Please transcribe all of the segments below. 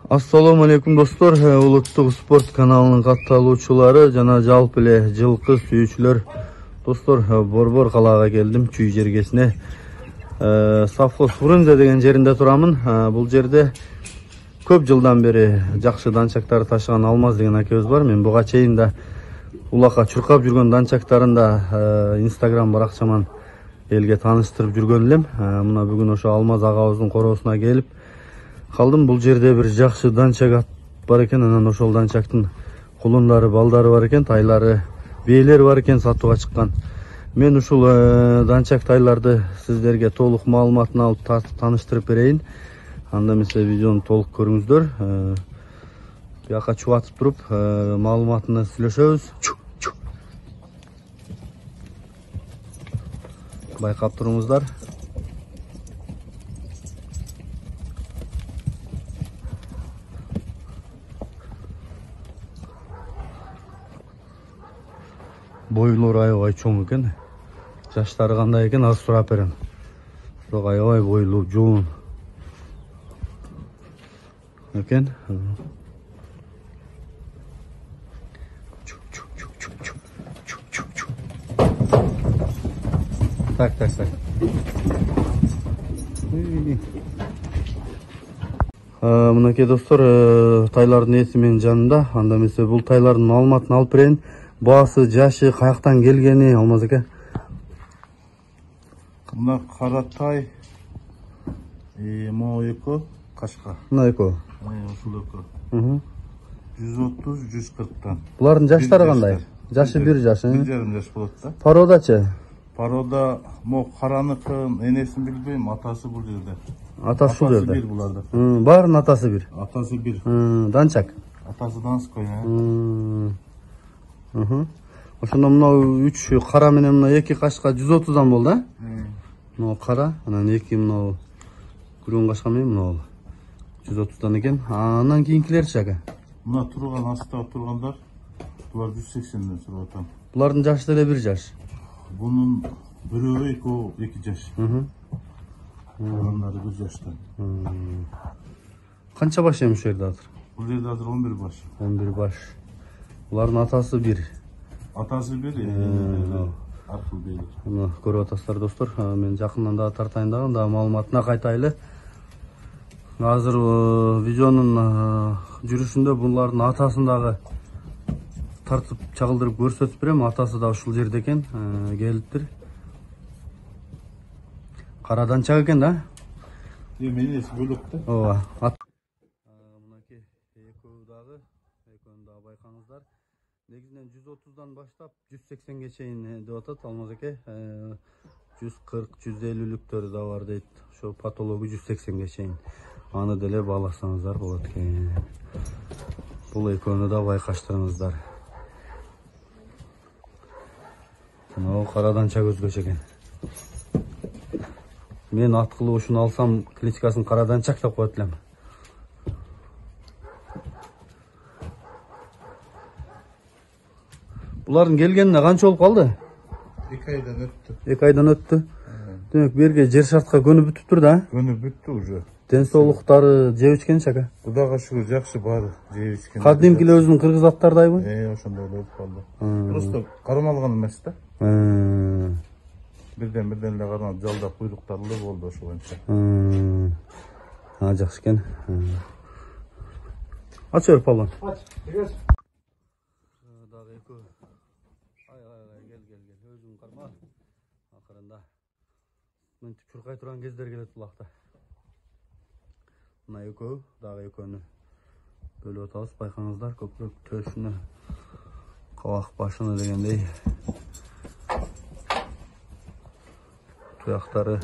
Assalamu alaikum dostlar. Улуттук спорт каналынын катталуучулары жана жалпы эле жылкы сүйүүчүлөр. Достор, Борбор калаага келдим, Чүй жергесине. Совхоз Фрунзе деген жеринде турамын. Бул жерде көп жылдан бери жакшы данчактарды ташыган Алмаз деген акебиз бар. Мен буга чейин да улакка чуркап жүргөн данчактарын да Instagram баракчаман элге тааныштырып жүргөн элем. Мына бүгүн ошо Алмаз агабыздын короосуна келип калдым. Бул жерде бир жакшы данчак бар экен. Анан ошол данчактын кулундары, балдары бар экен, тайлары, бээлери бар экен, сатууга чыккан. Мен ушул данчак тайларды сиздерге толук маалыматын алып тааныштырып берейин. Анда эмесе видеону толук көрүңүздөр. Бияка чубатып туруп маалыматыны сүйлөшөбүз. Байкап туруңуздар. Бойлору аябай чоң экен. Жаштары кандай экен, азыр сурап берем. Бирок аябай бойлуу, жоон экен. Так. Мынакей достор, тайлардын ээси менин жанында. Анда эмесе бул тайлардын маалыматын алып берейин. Баасы, жашы, каяктан келгени, Алмаз эке? Мына кара тай, могу эко, кашка. Мына эко. Ушул эко. 130-140тан. Булардын жаштары кандай? Жашы 1 жаш, 1,5 жаш болот да. Пародачы? Парода могу караныкын, энесин билбейм, атасы бул жерде. Атасы бул жерде. Бир буларда. Баарынын атасы бир. Атасы бир. Данчак. Атасы Донской, Ошондо мына 3 кара менен мына 2 кашка 130дан болду, а? Мына кара, анан 2 мына күрөң кашка менен мына 130дан экен. Анан кийинкилерчи ака? Мына турган астагы тургандар булар 180ден сурап атам. Булардын жашы деле 1 жаш. Бунун бирөө экөө 2 жаш. Анандары 1 жаштан. Канча баш эми ушул жерде азыр? Бул жерде азыр 11 баш. 11 баш. Булардын атасы 1. Атасы бир, аркыл бери. Мына көрүп атасыздар достор. Мен жакындан да тартайын дагы, да маалыматына кайтайлы. Азыр видеонун жүрүшүндө булардын атасын дагы тартып чагылдырып көрсөтүп берем. Атасы да ушул жерде экен, келиптир. Кара данчак экен да? Менеси бөлөк да. Ооба. Мынакей экөө дагы байкаңыздар. Негизинен 130дан баштап 180ге чейин деп атат Алмаз эке. 140, 150лүктөрү да бар дейт. Ошо патологу 180ге чейин. Аны деле бааласаңыздар болот экен. Бул экөөнү да байкаштырыңыздар. Мына кара данчак өзгөчө экен. Мен ат кылуушуну алсам, кличкасын кара данчак деп коет элем. Булардын келгенине канча болуп калды? 2 айдан өттү. 2 айдан өттү. Демек берге жер шартка көнүп бүтүптүр да? Көнүп бүттү уже. Ден соолуктары жеп ичкенчи ака? Кудайга шүгүр жакшы баары жеп ичкен. Кадимки эле өзүнүн кыргыз аттардайбы? Ошондой болуп калды. Просто кармалган эмес да. Бирден эле кармап жалдап куйруктары эле болду ошо боюнча. Жакшы экен. Ачы бер палон. Ач, бергес. Дагы экөө. Гел. Өзүң карма. Акырында. Мынтип чуркай турган кездер келет булакта. Мына экөө, дагы экөөнү бөлүп атабыз, байкаңыздар. Көпүрөк төшүнү, кабак башыны дегендей. Туяктары.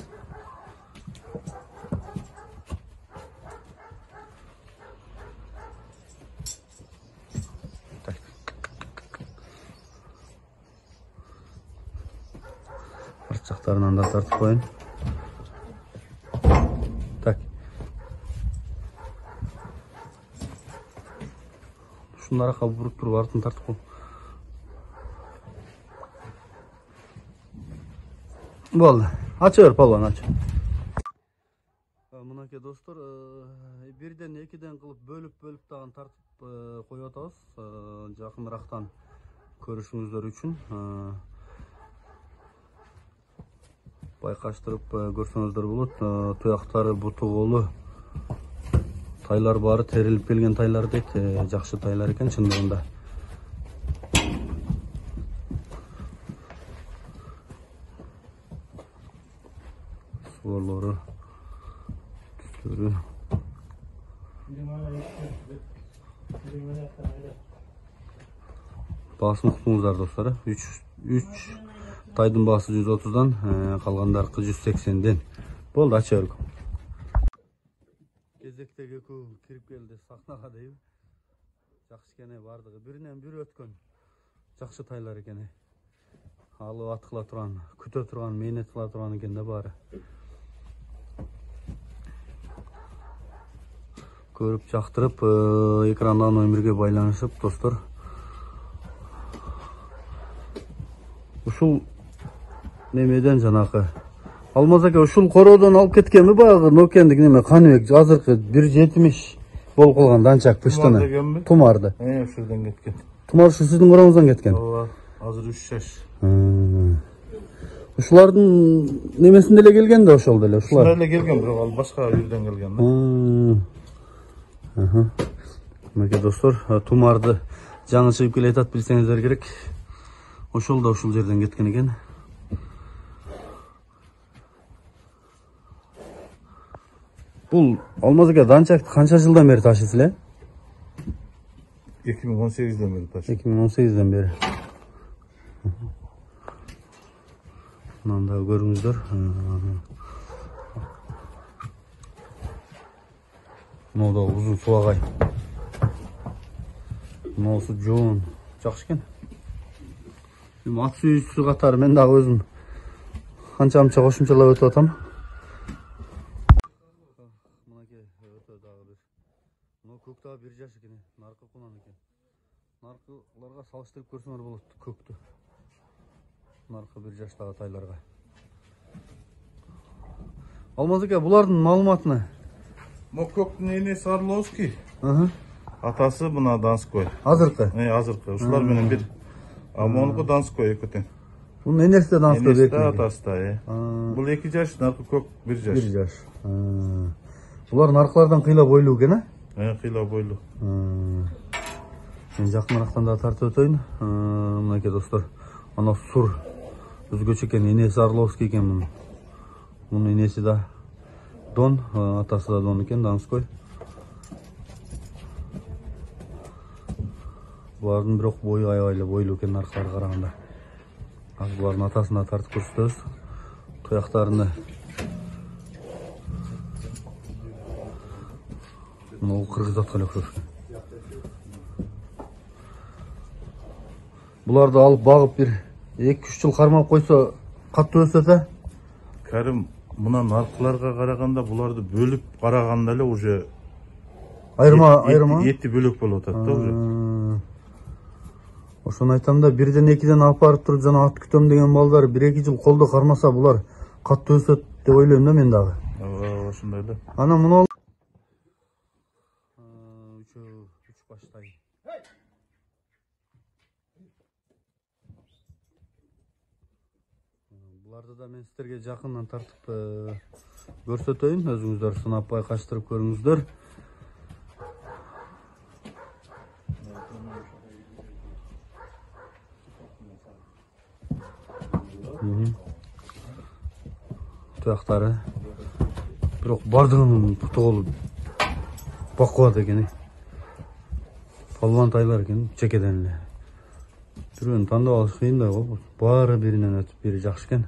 Арчактарынан да тартып коюн. Так. Ушунду аракка буруп туруп артын тартып кой. Болду. Açıyor palon aç. Mınaki dostlar birden экиден кылып бөлүп дагы тартып коюп атабыз. Жакынырактан көрүшүңүздөр үчүн. Байкаштырып көрсөңүздөр болот. Туяктары буту колу тайлар бары терилип келген тайлар дейт. Жакшы тайлар экен чындыгында. Суорлору, түстөрү. Баасын уктуңуздар достор. 3 тайдын баасы 130дан, калгандаркы 180ден. Болду, ача беркем. Кезектеги экөө кирип келди сахнага дейби. Жакшы экен бардыгы. Биринен бири өткөн. Жакшы тайлар экен. Алып ат кыла турган, күтө турган, мээнет кыла турган экен да баары. Көрүп жактырып, экрандан номерге байланышып достор. Ушул немеден жанакы Алмаз ака ушул короодон алып кеткенби баягы Нокиандык неме Каныбек азыркы 1.70 болуп калган данчак пыштыны. Тумарды. Ушул жерден кеткен. Тумар ушу сиздин коромуздон кеткен. Ооба, азыр 3 жаш. Ушулардын немесинде эле келген да ошол деле ушулар. Ушулар эле келген, бирок ал башка жерден келген да. Мынакей достор, тумарды жаңы чыгып келе жатат билсеңиздер керек. Ошол да ушул жерден кеткен экен. Бул Алмаз ака данчакты канча жылдан бери ташыйсыз эле? 2018ден бери ташыйм. 2018ден бери. Мынаны да көрүңүздөр. Мынау да узун суагай. Мынаусы жоон. Жакшы экен. Ат сүйүүчүсү катары мен дагы өзүм канча-канча кошумчалап өтүп атам. Мынакей өтө дагы бир. Мына көк дагы 1 жаш экен. Наркы кунан экен. Наркыларга салыштырып көрсөңөр болот көктү. Наркы 1 жаштагы тайларга. Алмаз ака, булардын маалыматыны Мо көктүн энеси Орловский. Атасы мына Донской. Азыркы? Азыркы. Ушулар менен бир. А монуку Донской экөтен. Бунун энеси да Донской бек. Атасы да, Бул 2 жаш, наркы көк 1 жаш. 1 жаш. Булар наркылардан кыйла бойлуу экен, Кыйла бойлуу. Мен жакынырактан да тартып өтөйүн. Мынакей достор, ана сур өзгөчө экен, энеси Орловский экен мунун. Мунун энеси да Дон, атасы да Дон экен, Донской. Булардын бирок бою аябай эле бойлуу экен наркыларга караганда. Азыр булардын атасына тартып көрсөтөбүз. Туяктарыны мына кыргыз аткан окшош. Буларды алып багып бир 2-3 жыл кармап койсо катуу өсөт, Карим мына наркыларга караганда буларды бөлүп караганда эле уже айырма эти бөлөк болуп атат да уже. Ошону айтам да, 1-2ден алып барып туруп жана ат күтөм деген балдар 1-2 жыл колдо кармаса булар катуу өсөт деп ойлойм да мен дагы. Ошондой эле. Ана муну 3 баштай. Буларды да мен сиздерге жакындан тартып көрсөтөйүн, өзүңүздөр сынап байкаштырып көрүңүздөр. Туяктары бирок бардыгынын путу колу бакубат экен. Палван тайлар экен, чекеден эле. Түрүн тандап алыш кыйын да го. Баары биринен өтүп, бири жакшы экен.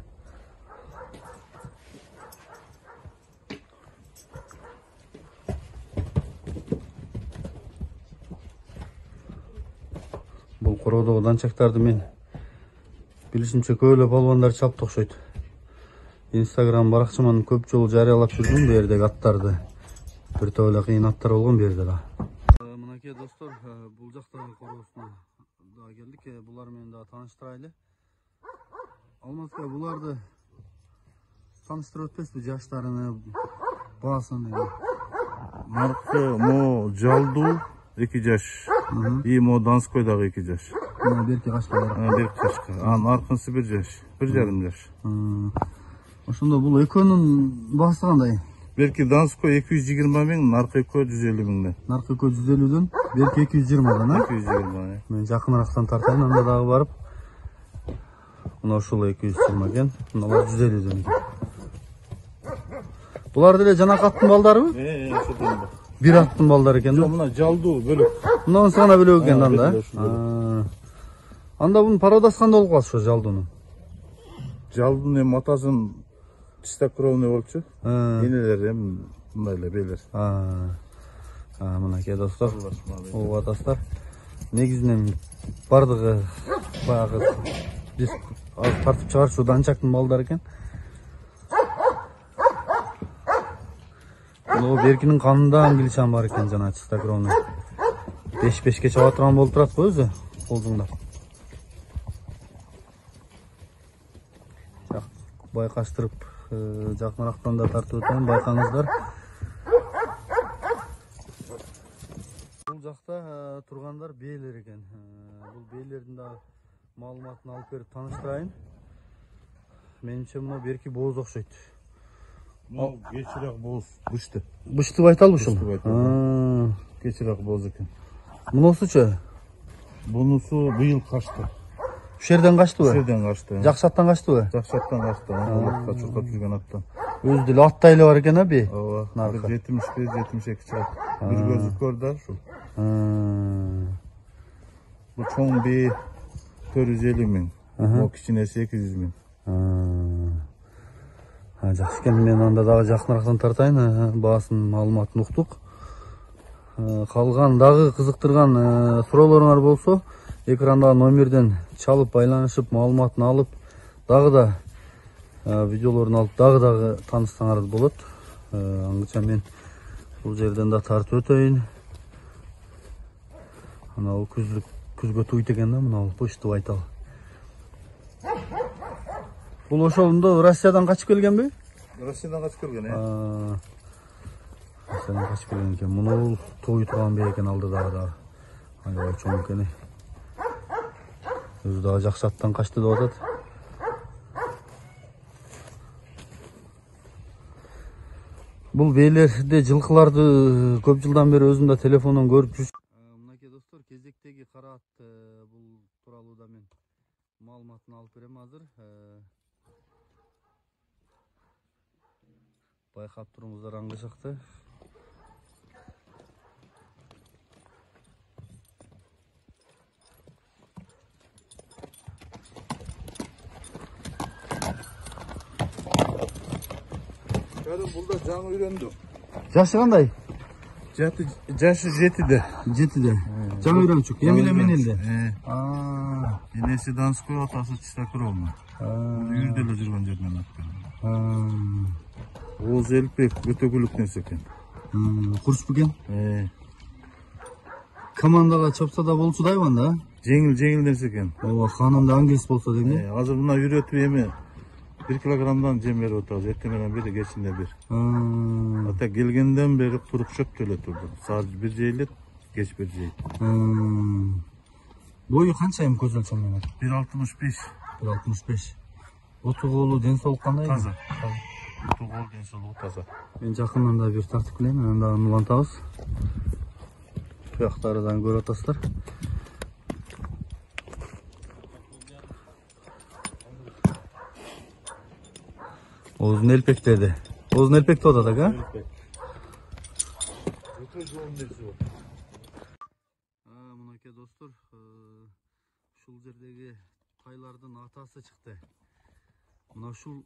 Бул короодогу данчактарды мен билишимче көп эле палвандар чапты окшойт. Instagram баракчаман көп жолу жарыялап жүрдүм бу жердеги аттарды. Бир топ эле кыйын аттар болгон бу жерде да. Мынакей достор, бул жактагы короосуна да келдик. Булар менен да тааныштырайлы. Алмаз ака, буларды тааныштырып өтпөсүзбү, жаштарыны, баасын? наркы мо жалдуу 2 жаш. И мо Донской дагы 2 жаш. Берки качка бар. Бир жашка. Анын аркынсы 1 жаш. 1,5 жаш. Ошондо бул экөөнүн баасы кандай? Берки Донской 220 миң, наркы экөө 150 миңден. Наркы экөө 150дөн, берки 220дан, а? 220. Мен жакыныраактан тартайын, анда дагы барып. Мына ушул 220 экен, мыналар 150дөн экен. Булар деле жанакы аттын балдарыбы? Ошодон бар. Бир аттын балдары экен да? Мына жалдуу бөлөк. Мынанысы гана бөлөк экен анда. бөлөк. Анда бунун пародасы кандай болуп калат ошо жалдуунун? Жалдын эми атасын чистокровный болчу. Энелер эми мындай эле белер. Мынакей достор, угуп атасыздар. Негизинен бардыгы баягы биз тартып чыгарчу данчактын балдары экен. Мына беркинин канында англичан бар экен, жана чистокровный. 5-5ке чаба турган болуп турат го өзү, колдуңда. Байкаштырып жакыныраактан да тартып өтөйүн, байкаңыздар. Бул жакта тургандар бээлер экен. Бул бээлердин да маалыматын алып берип тааныштырайын. Менимче мына берки бооз окшойт. Мал кечирээк бооз, бышты. Бышты байтал ушул. Кечирээк бооз экен. Мунусучу? Бунусу быйыл качты. Ушул жерден качтыбы? Ушул жерден качты. Жакшы аттан качтыбы? Жакшы аттан качты. Олотка чуркап жүргөн аттан. Өзү деле аттай эле бар экен, аби? Ооба. 71-72 чыгат. Бир көзү көрдү ушул. Бул чоң бээ 450 миң. Бул кичинеси 200 миң. Жакшы экен, мен анда дагы жакыныраактан тартайын, баасын маалыматын уктук. Калган дагы кызыктырган суроолоруңар болсо, экрандагы номерден чалып байланышып маалыматын алып, дагы да видеолорун алып дагы таанышсаңар болот. Аңгыча мен бул жерден да тартып өтөйүн. Анау күзгө туйт экен да, мына бышты байтал. Бул ошондо Россиядан качып келгенби? Россиядан качып келген, Россиядан качып келген экен. Муну той турган бей экен алдыдагы. Аябай чоң экен. Өзү дагы жакшы аттан качты деп атат. Бул бээлерде жылкыларды көп жылдан бери өзүм да телефондон көрүп жүрчүм. Мынакей достор, кезектеги кара ат бул тууралуу да мен маалыматын алып берем азыр. Байкап туруңуздар аңгычакты. Бул да жаңы үйрөндү. Жашы кандай? Жашы 7де. 7де. Жаңы үйрөнчүк. Эми эле мен элде. Энеси Донской, атасы чистокровный. Үйүрдө эле жүргөн жерден аттан. Ооз элпек өтө күлүк нерсе экен. Курч бекен? Командага чапса да болчудайбы анда? Жеңил нерсе экен. Ооба, ханымда аңгес болсо деги. Азыр мына үйрөтүп эми 1 килограммдан жем берип атабыз. Эртең менен бир, кечинде бир. Ата келгенден бери курук шөптө эле турду. Саат 1 жейлет, кеч 1 жейт. Бою канча эми көз өлчөм менен? 1,65. 1,65. Оту колу ден соолук кандай? Таза. Оту кол ден соолугу таза. Мен жакындан да бир тартып келейин, анда улантабыз. Туяктарыдан көрүп атасыздар. Озун элпектеди. Озун элпек деп атат, а? Мынакей достор, ушул жердеги тайлардын атасы чыкты. Мына ушул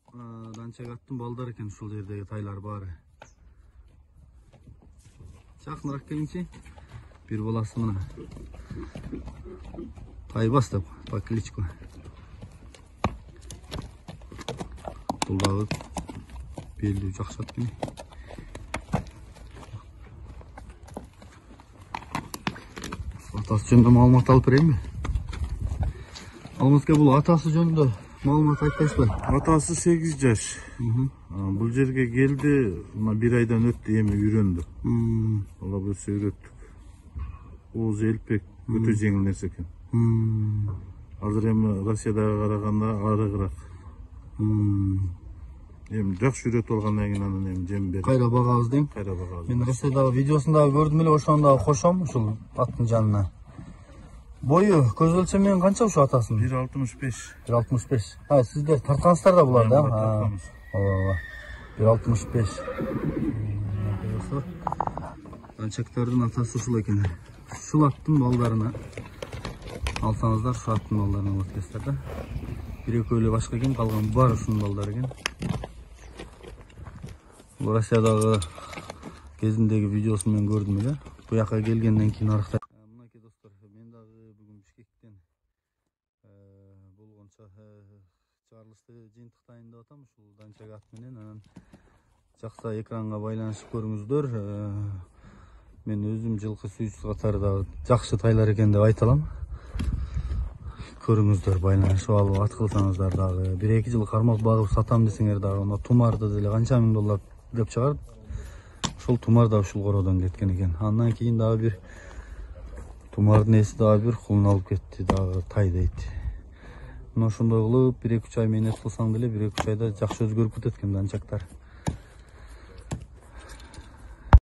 данчагаттын балдары экен ушул жердеги тайлар баары. Жакыныраак келиңчи. Бир баласы мына. Тайбас деп, по кличку. Бул дагы белдүү жакшы ат экен. Атасы жөнүндө маалымат алып берейинби? Алмазке, бул атасы жөнүндө маалымат айтпайсызбы? Атасы 8 жаш. Бул жерге келди, мына 1 айдан өттү, эми үйрөндү. Ала бөлсө үйрөттүк. Ооз элпек өтө жеңил нерсе экен. Азыр эми Россиядага караганда арыгыраак. Эми жакшы үйрөтүп алгандан кийин анан эми жем берип Кайра багабыз дейм. кайра багабыз. Мен Россиядагы видеосун дагы көрдүм эле, ошону дагы кошом ушул аттын жанына. Бою көз өлчөмүнөн канча ушул атасынын? 1.65. 1.65. Ha, sizler tartansızlar da bular da. Tartkamız. Allah. 1.65. Ançaklarının atası uşul eкен. Şul attım ballarına. Alsanızlar şu attım ballarına podcastlarda. Bir öyle başka eкен, kalgan var uşun balları eкен. Bu Rusya'dagı gezindeki videosunu ben gördüm öyle. Bu yaka gelgenden keyin arıqta. Mınaki dostlar, men dagı bugün Bişkekten болгонча чыгарылышты жыйынтык дайындап атам ушул данчак ат менен. Анан жакса экранга байланышып көрүңүздөр. Мен өзүм жылкы сүйүүчү катары дагы жакшы тайлар экен деп айта алам. Көрүңүздөр, байланышып алып ат кылсаңыздар дагы 1-2 жыл кармак багып сатам десеңер дагы мына тумарды деле канча миң доллар деп чыгар. Ушул тумар да ушул кородон кеткен экен. Андан кийин дагы бир тумардын эси дагы бир кулун алып кетти, дагы тай дейт. Мына ошондой кылып 1-2 ай менен эс кылсаң деле 1-2 айда жакшы өзгөрүп кетет экен данчактар.